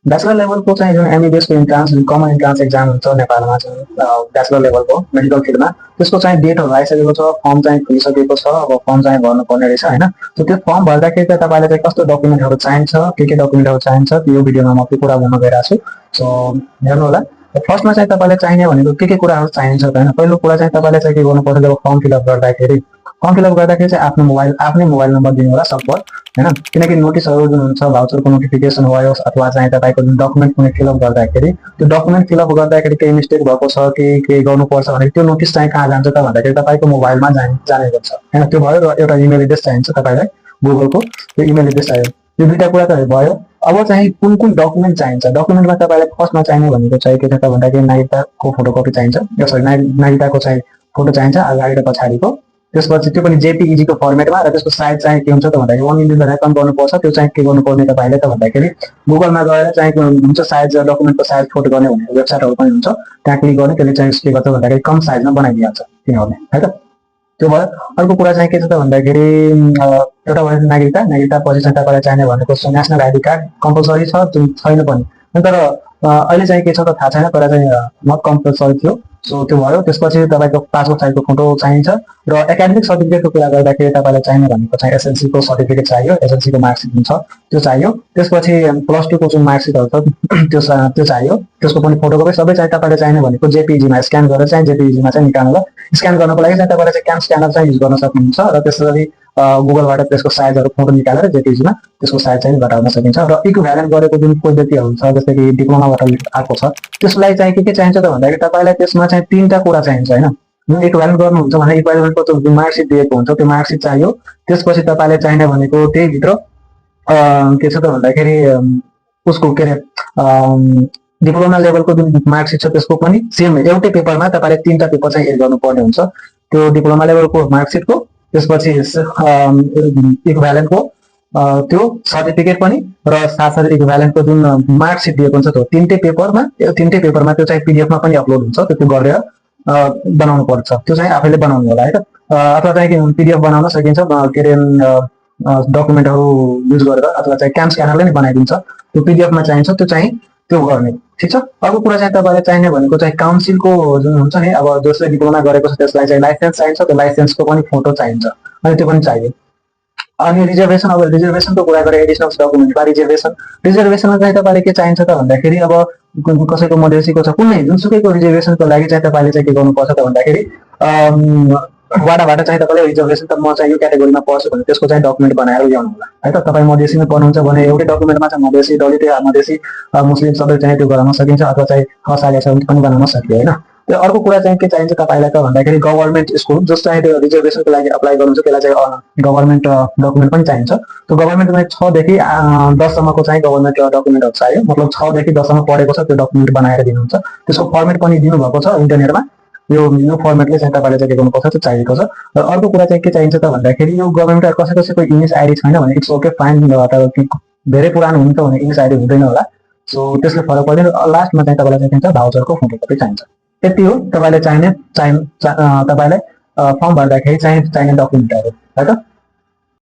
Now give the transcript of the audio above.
Bachelor लेभलको चाहिँ जुन एमबिबिएसको इन्ट्रान्स जुन कमन इन्ट्रान्स एक्जाम हुन्छ नेपालमा चाहिँ ब्याचलर लेभलको मेडिकल फिल्डमा त्यसको चाहिँ डेटहरू आइसकेको छ, फर्म चाहिँ खुलिसकेको छ। अब फर्म चाहिँ भर्नुपर्ने रहेछ होइन। त्यो फर्म भर्दाखेरि चाहिँ तपाईँलाई चाहिँ कस्तो डकुमेन्टहरू चाहिन्छ, के डकुमेन्टहरू चाहिन्छ त्यो भिडियोमा म त्यो कुरा भन्न गइरहेको छु। सो हेर्नु होला। फर्स्टमा चाहिँ तपाईँलाई चाहिने भनेको के कुराहरू चाहिन्छ होइन। पहिलो कुरा चाहिँ तपाईँले चाहिँ के गर्नुपर्छ, जब फर्म फिलअप गर्दाखेरि चाहिँ आफ्नै मोबाइल नम्बर दिनु होला सम्पर्क होइन। किनकि नोटिसहरू जुन हुन्छ, भाउचरको नोटिफिकेसन भयो अथवा चाहिँ तपाईँको जुन डकुमेन्ट कुनै फिलअप गर्दाखेरि त्यो डकुमेन्ट फिलअप गर्दाखेरि केही मिस्टेक भएको छ कि केही गर्नुपर्छ भने त्यो नोटिस चाहिँ कहाँ जान्छ त भन्दाखेरि तपाईँको मोबाइलमा जाने गर्छ होइन। त्यो भयो। र एउटा इमेल एड्रेस चाहिन्छ तपाईँलाई, गुगलको त्यो इमेल एड्रेस चाहियो। यो दुईवटा कुरा त भयो। अब चाहिँ कुन डकुमेन्ट चाहिन्छ, डकुमेन्टमा तपाईँलाई फर्स्टमा चाहिने भनेको चाहिँ के छ त भन्दाखेरि नागरिकताको फोटोकपी चाहिन्छ। सरी, नागरिकताको चाहिँ फोटो चाहिन्छ अगाडि र पछाडिको। त्यसपछि त्यो पनि जेपीईजीको फर्मेटमा। र त्यसको साइज चाहिँ के हुन्छ त भन्दाखेरि 1 MB रेकर्ड गर्नुपर्छ। त्यो चाहिँ के गर्नुपर्ने तपाईँले त भन्दाखेरि गुगलमा गएर चाहिँ हुन्छ साइज, डकुमेन्टको साइज फोटो गर्ने भनेको वेबसाइटहरू पनि हुन्छ, त्यहाँ क्लिक गर्ने। त्यसले चाहिँ के गर्छ भन्दाखेरि कम साइजमा बनाइदिइहाल्छ तिनीहरूले है त। त्यो भयो। अर्को कुरा चाहिँ के छ त भन्दाखेरि एउटा भयो नागरिकता पछि चाहिँ तपाईँलाई चाहिने भनेको नेसनल आइडी कार्ड कम्पलसरी छ, छैन पनि। तर अहिले चाहिँ के छ त थाहा छैन, तर चाहिँ नट कम्पलसरी थियो। सो त्यो भयो। त्यसपछि तपाईँको पासपोर्ट साइजको फोटो चाहिन्छ। र एकाडेमिक सर्टिफिकेटको कुरा गर्दाखेरि तपाईँलाई चाहिने भनेको चाहिँ एसएलसीको सर्टिफिकेट चाहियो, एसएलसीको मार्कसिट हुन्छ त्यो चाहियो। त्यसपछि +2को जुन मार्कसिटहरू छ त्यो चाहियो, त्यसको पनि फोटोकपी सबै चाहिँ तपाईँले चाहिने भनेको जेपीईजीमा स्क्यान गरेर चाहिँ जेपीईजीमा चाहिँ निकाल्नु होला। स्क्यान गर्नको लागि चाहिँ तपाईँले चाहिँ क्याम स्क्यानर चाहिँ युज गर्न सक्नुहुन्छ। र त्यसरी गुगलबाट त्यसको साइजहरू फोटो निकालेर जेपीईजीमा त्यसको साइज चाहिँ घटाउन सकिन्छ। र इक्विभ्यालेन्ट गरेको जुन पद्धतिहरू छ, जस्तै कि डिप्लोमाबाट आएको छ, त्यसलाई चाहिँ के चाहिन्छ त भन्दाखेरि तपाईँलाई त्यसमा चाहिँ 3टा कुरा चाहिन्छ होइन। इक्विभ्यालेन्ट गर्नुहुन्छ भने इक्विभ्यालेन्टको जुन मार्कसिट दिएको हुन्छ त्यो मार्कसिट चाहियो। त्यसपछि तपाईँले चाहिने भनेको त्यही भित्र के छ त भन्दाखेरि उसको के अरे डिप्लोमा लेभलको जुन मार्कसिट छ त्यसको पनि सेम एउटै पेपरमा तपाईँले 3टा पेपर चाहिँ एड गर्नुपर्ने हुन्छ। त्यो डिप्लोमा लेभलको मार्कसिटको, त्यसपछि इक्विभ्यालेन्टको त्यो सर्टिफिकेट पनि, र साथसाथै इक्विभ्यालेन्टको जुन मार्कसिट दिएको हुन्छ त्यो 3टै पेपरमा त्यो चाहिँ पीडीएफमा पनि अपलोड हुन्छ। त्यो गरेर बनाउनु पर्छ। त्यो चाहिँ आफैले बनाउनु होला है त। अथवा चाहिँ पीडीएफ बनाउन सकिन्छ के अरे डकुमेन्टहरू युज गरेर, अथवा चाहिँ क्याम स्क्यानरले नै बनाइदिन्छ। त्यो पीडीएफमा चाहिन्छ त्यो गर्ने। ठिक छ। अर्को कुरा चाहिँ तपाईँलाई चाहिने भनेको चाहिँ काउन्सिलको जुन हुन्छ नि, अब जसले डिप्लोमा गरेको छ त्यसलाई चाहिँ लाइसेन्स चाहिन्छ, त्यो लाइसेन्सको पनि फोटो चाहिन्छ अनि त्यो पनि चाहियो। अनि रिजर्भेसनको कुरा गरेर एडिसनल डकुमेन्टमा रिजर्भेसनमा चाहिँ तपाईँले के चाहिन्छ त भन्दाखेरि अब कसैको मधेसीको छ, कुनै जुनसुकैको रिजर्भेसनको लागि चाहिँ तपाईँले चाहिँ के गर्नुपर्छ त भन्दाखेरि वाडाबाट चाहिँ तपाईँले रिजर्भेसन त म चाहिँ यो क्याटेगोरीमा पर्छु भने त्यसको चाहिँ डकुमेन्ट बनाएर ल्याउनु होला है त। तपाईँ मधेसीमा पर्नुहुन्छ भने एउटै डकुमेन्टमा चाहिँ मधेसी, दलित, मधेसी, मुस्लिम सबै चाहिँ त्यो गराउन सकिन्छ, अथवा चाहिँ खसाले छ पनि बनाउन सकियो होइन। त्यो अर्को कुरा चाहिँ के चाहिन्छ तपाईँलाई त भन्दाखेरि गभर्मेन्ट स्कुल जस चाहिँ त्यो रिजर्भेसनको लागि अप्लाई गर्नुहुन्छ त्यसलाई चाहिँ गभर्मेन्ट डकुमेन्ट पनि चाहिन्छ। त्यो गभर्मेन्टमा 6 देखि 10 सम्मको चाहिँ गभर्मेन्ट डकुमेन्टहरू चाहियो। मतलब 6 देखि 10 सम्म पढेको छ त्यो डकुमेन्ट बनाएर दिनुहुन्छ। त्यसको फर्मेट पनि दिनुभएको छ इन्टरनेटमा। यो फर्मेटले चाहिँ तपाईँले चाहिँ के गर्नुपर्छ त्यो चाहिएको छ। र अर्को कुरा चाहिँ के चाहिन्छ त भन्दाखेरि यो गभर्मेन्ट कसैको इङ्ग्लिस आइडी छैन भने इट्स ओके फाइन। धेरै पुरानो हुन्छ भने इङ्ग्लिस आइडी हुँदैन होला। सो त्यसले फरक पर्दैन। लास्टमा चाहिँ तपाईँलाई चाहिन्छ भाउचरको फोटोकपी चाहिन्छ। यति हो तपाईँले चाहिने तपाईँलाई फर्म भर्दाखेरि चाहिने डकुमेन्टहरू है त।